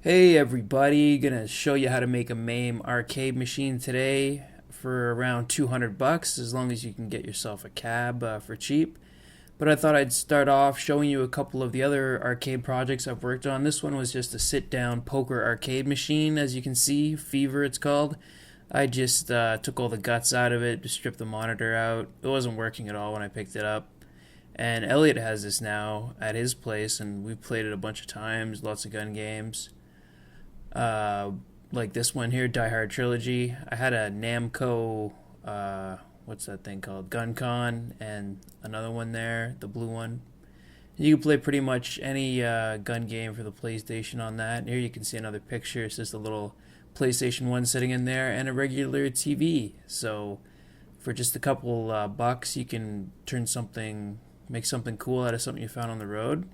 Hey everybody, gonna show you how to make a MAME arcade machine today for around 200 bucks, as long as you can get yourself a cab for cheap. But I thought I'd start off showing you a couple of the other arcade projects I've worked on. This one was just a sit-down poker arcade machine, as you can see, Fever it's called. I just took all the guts out of it, just stripped the monitor out. It wasn't working at all when I picked it up. And Elliot has this now at his place, and we've played it a bunch of times, lots of gun games. Uh, like this one here, Die Hard Trilogy. I had a Namco, what's that thing called? GunCon, and another one there, the blue one. You can play pretty much any gun game for the PlayStation on that. And here you can see another picture. It's just a little PlayStation 1 sitting in there and a regular TV. So for just a couple bucks, you can make something cool out of something you found on the road.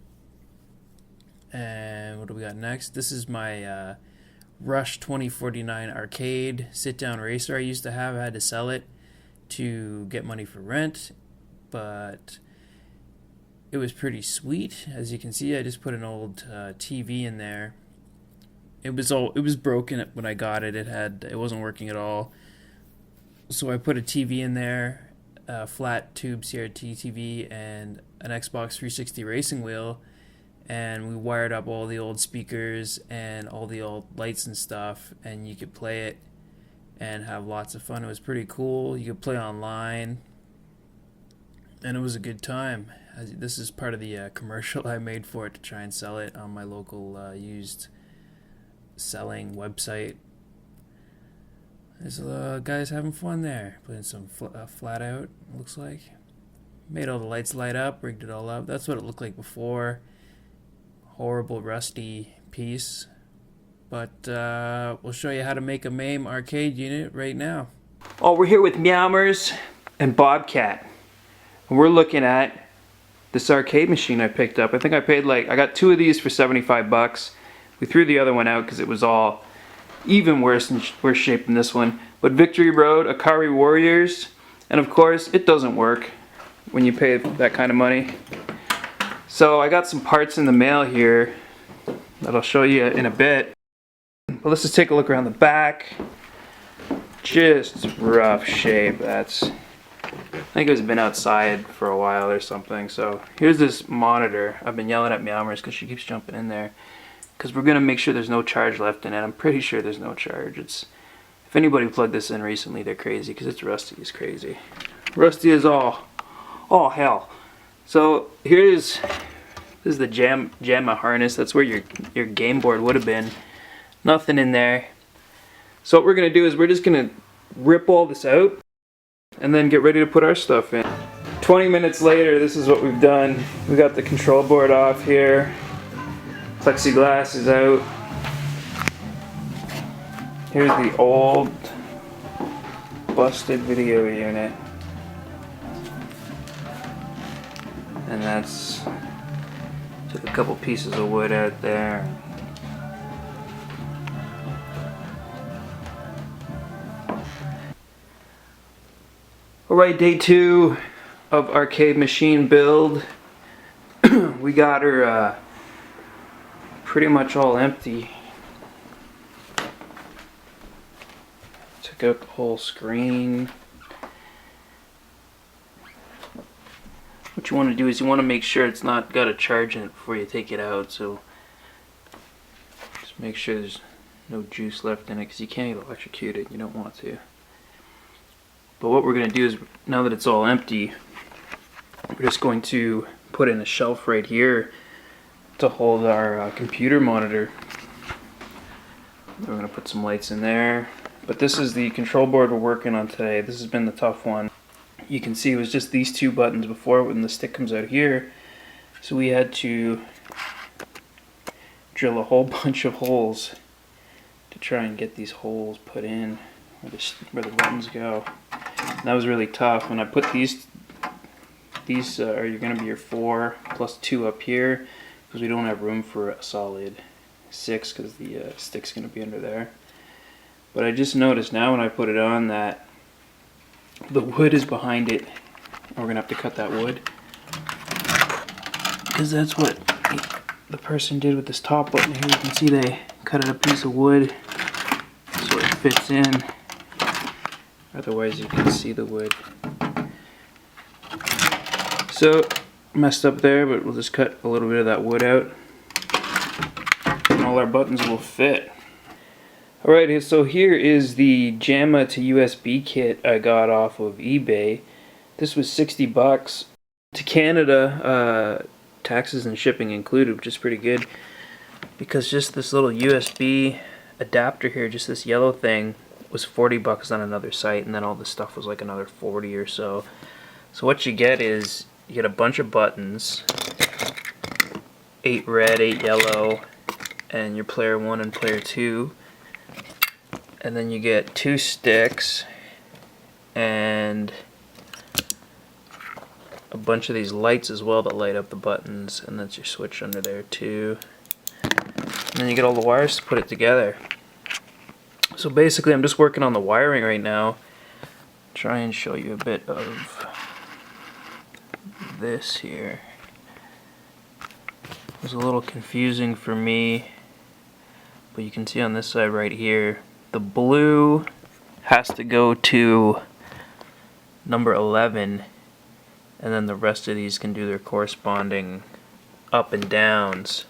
And what do we got next? This is my Rush 2049 arcade sit-down racer I used to have. I had to sell it to get money for rent, but it was pretty sweet. As you can see, I just put an old TV in there. It was broken when I got it. It wasn't working at all. So I put a TV in there, a flat tube CRT TV, and an Xbox 360 racing wheel. And we wired up all the old speakers and all the old lights and stuff, and you could play it and have lots of fun. It was pretty cool. You could play online, and it was a good time. This is part of the commercial I made for it to try and sell it on my local used selling website. There's guys having fun there, playing some flat out, looks like. Made all the lights light up, rigged it all up. That's what it looked like before. Horrible rusty piece, but we'll show you how to make a MAME arcade unit right now. Oh, we're here with Meowmers and Bobcat, and we're looking at this arcade machine I picked up. I think I got two of these for 75 bucks. We threw the other one out because it was all even worse shape than this one. But Victory Road, Akari Warriors, and of course it doesn't work when you pay that kind of money. So I got some parts in the mail here that I'll show you in a bit. But let's just take a look around the back. Just rough shape. I think it's been outside for a while or something. So here's this monitor. I've been yelling at Meowmers because she keeps jumping in there. Because we're going to make sure there's no charge left in it. I'm pretty sure there's no charge. If anybody plugged this in recently, they're crazy because it's rusty as crazy. Rusty as all hell. So this is the JAMA harness. That's where your game board would have been. Nothing in there. So what we're going to do is we're just going to rip all this out and then get ready to put our stuff in. 20 minutes later, this is what we've done. We got the control board off here. Plexiglass is out. Here's the old busted video unit. And that's took a couple pieces of wood out there. Alright, day 2 of arcade machine build. We got her pretty much all empty. Took out the whole screen. What you want to do is you want to make sure it's not got a charge in it before you take it out, so just make sure there's no juice left in it because you can't get electrocuted. You don't want to. But what we're going to do is, now that it's all empty, we're just going to put in a shelf right here to hold our computer monitor. We're going to put some lights in there. But this is the control board we're working on today. This has been the tough one. You can see it was just these two buttons before when the stick comes out here. So we had to drill a whole bunch of holes to try and get these holes put in where the buttons go. And that was really tough. When I put these are going to be your 4 plus 2 up here because we don't have room for a solid 6 because the stick's going to be under there. But I just noticed now when I put it on that the wood is behind it. We're going to have to cut that wood because that's what the person did with this top button here. You can see they cut out a piece of wood so it fits in. Otherwise you can see the wood. So, messed up there, but we'll just cut a little bit of that wood out. And all our buttons will fit. Alright, so here is the JAMA to USB kit I got off of eBay. This was 60 bucks. To Canada, taxes and shipping included, which is pretty good. Because just this little USB adapter here, just this yellow thing, was 40 bucks on another site, and then all this stuff was like another 40 or so. So what you get is, you get a bunch of buttons, 8 red, 8 yellow, and your player 1 and player 2. And then you get 2 sticks and a bunch of these lights as well that light up the buttons, and that's your switch under there too. And then you get all the wires to put it together. So basically I'm just working on the wiring right now. Try and show you a bit of this here. It was a little confusing for me, but you can see on this side right here, the blue has to go to number 11, and then the rest of these can do their corresponding up and downs.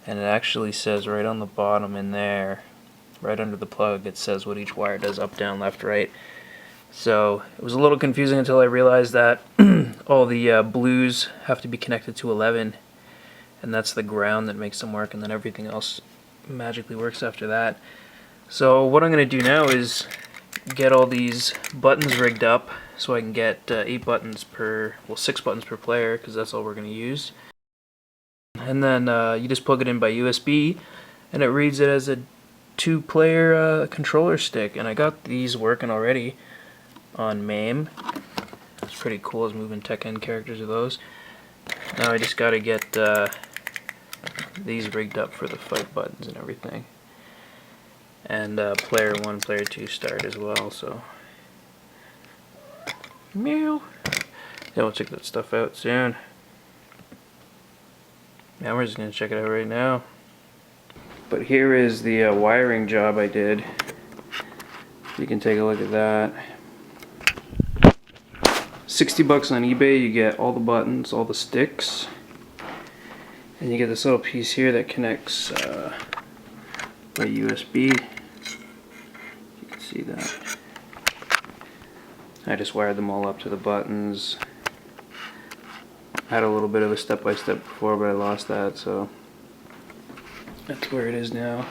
And it actually says right on the bottom in there, right under the plug, it says what each wire does, up, down, left, right. So it was a little confusing until I realized that all the blues have to be connected to 11, and that's the ground that makes them work, and then everything else magically works after that. So what I'm going to do now is get all these buttons rigged up so I can get 8 buttons per, well 6 buttons per player, because that's all we're going to use. And then you just plug it in by USB, and it reads it as a 2-player controller stick. And I got these working already on MAME. It's pretty cool as moving tech end characters of those. Now I just got to get these rigged up for the fight buttons and everything. And player 1, player 2 start as well, so meow. Yeah, we'll check that stuff out soon. Now we're just gonna check it out right now. But here is the wiring job I did. You can take a look at that. 60 bucks on eBay, you get all the buttons, all the sticks, and you get this little piece here that connects by USB. You can see that. I just wired them all up to the buttons. I had a little bit of a step-by-step before, but I lost that, so that's where it is now.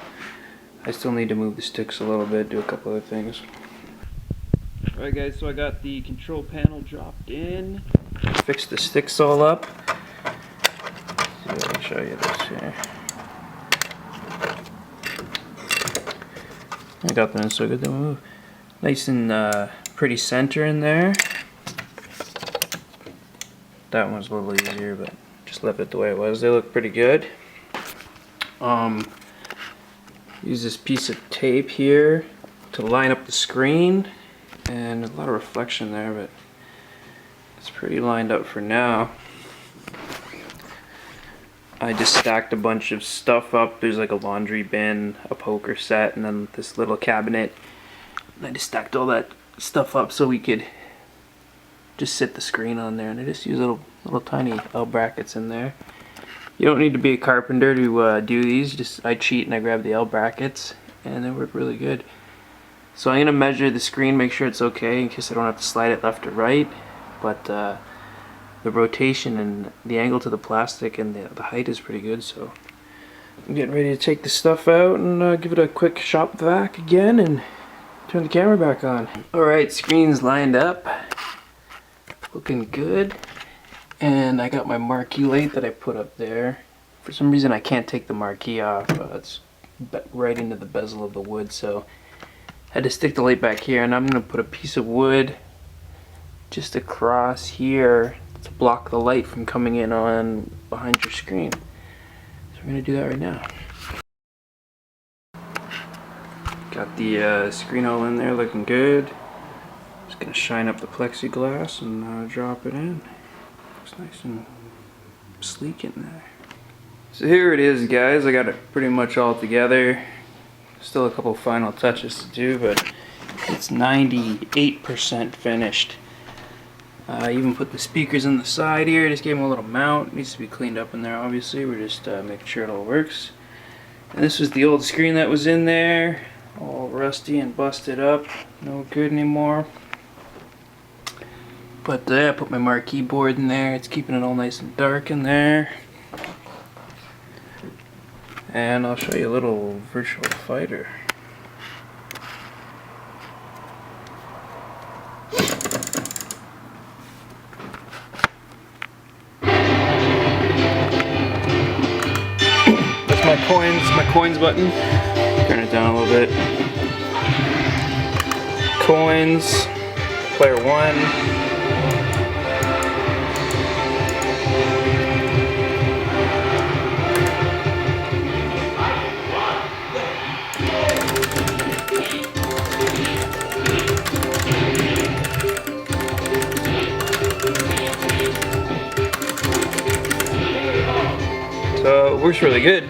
I still need to move the sticks a little bit, do a couple other things. Alright guys, so I got the control panel dropped in. Fixed the sticks all up. Let's see if I can show you this here. I got them in so good they move. Nice and pretty center in there. That one's a little easier, but just left it the way it was. They look pretty good. Use this piece of tape here to line up the screen, and a lot of reflection there, but it's pretty lined up for now. I just stacked a bunch of stuff up. There's like a laundry bin, a poker set, and then this little cabinet. And I just stacked all that stuff up so we could just sit the screen on there, and I just use little tiny L brackets in there. You don't need to be a carpenter to do these. I cheat and I grab the L brackets, and they work really good. So I'm gonna measure the screen, make sure it's okay in case I don't have to slide it left or right. But the rotation and the angle to the plastic and the height is pretty good. So I'm getting ready to take the stuff out and give it a quick shop vac again and turn the camera back on. Alright, screen's lined up. Looking good. And I got my marquee light that I put up there. For some reason I can't take the marquee off. It's right into the bezel of the wood, so I had to stick the light back here, and I'm going to put a piece of wood just across here to block the light from coming in on behind your screen. So we're going to do that right now. Got the screen all in there looking good. Just going to shine up the plexiglass and drop it in. Looks nice and sleek in there. So here it is, guys. I got it pretty much all together. Still a couple final touches to do, but it's 98% finished. I even put the speakers on the side here. Just gave them a little mount. Needs to be cleaned up in there, obviously. We're just making sure it all works. And this was the old screen that was in there, all rusty and busted up. No good anymore. But I put my marquee board in there. It's keeping it all nice and dark in there. And I'll show you a little virtual fighter. That's my coins button. Turn it down a little bit. Coins, player 1. So it works really good.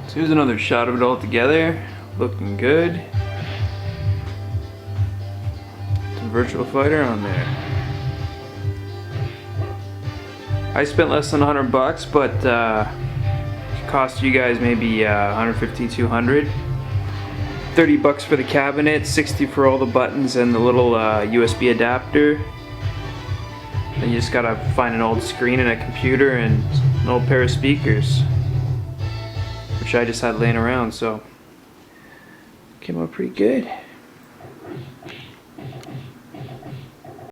So here's another shot of it all together. Looking good. Some virtual fighter on there. I spent less than $100 bucks, but it cost you guys maybe 150, 200. 30 bucks for the cabinet, 60 for all the buttons and the little USB adapter. Then you just gotta find an old screen and a computer and an old pair of speakers, which I just had laying around, so came out pretty good.